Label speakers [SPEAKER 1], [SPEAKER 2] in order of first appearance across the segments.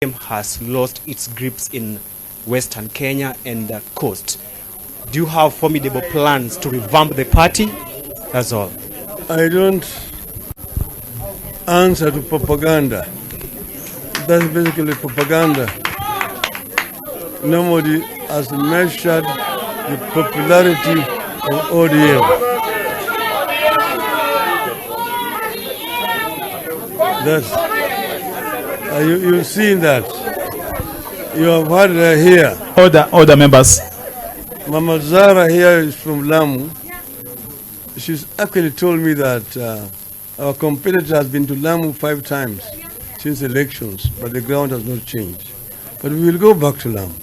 [SPEAKER 1] has lost its grips in Western Kenya and the coast. Do you have formidable plans to revamp the party? That's all.
[SPEAKER 2] I don't answer to propaganda. That's basically propaganda. Nobody has measured the popularity of ODM. That's you've seen that. You have heard her here.
[SPEAKER 3] Order, members.
[SPEAKER 2] Mama Zara here is from Lamu. She's actually told me that our competitor has been to Lamu 5 times since elections, but the ground has not changed. But we will go back to Lamu.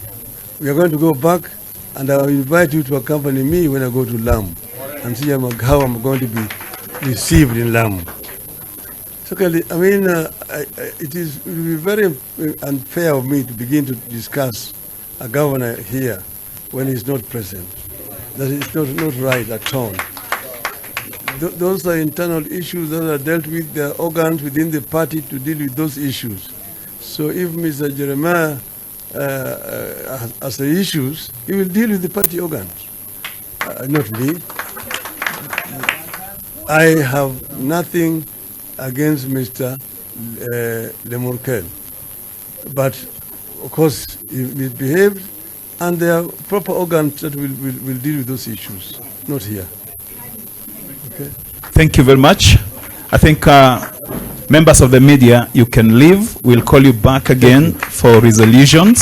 [SPEAKER 2] We are going to go back, and I will invite you to accompany me when I go to Lamu and see how I'm going to be received in Lamu. Secondly, I mean, it will be very unfair of me to begin to discuss a governor here when he's not present. That is not right at all. Those are internal issues that are dealt with. There are organs within the party to deal with those issues. So if Mr. Jeremiah has the issues, he will deal with the party organs, not me. I have nothing against Mr. Lemurkel. But, of course, he misbehaved, and there are proper organs that will deal with those issues, not here. Okay.
[SPEAKER 3] Thank you very much. I think members of the media, you can leave. We'll call you back again for resolutions.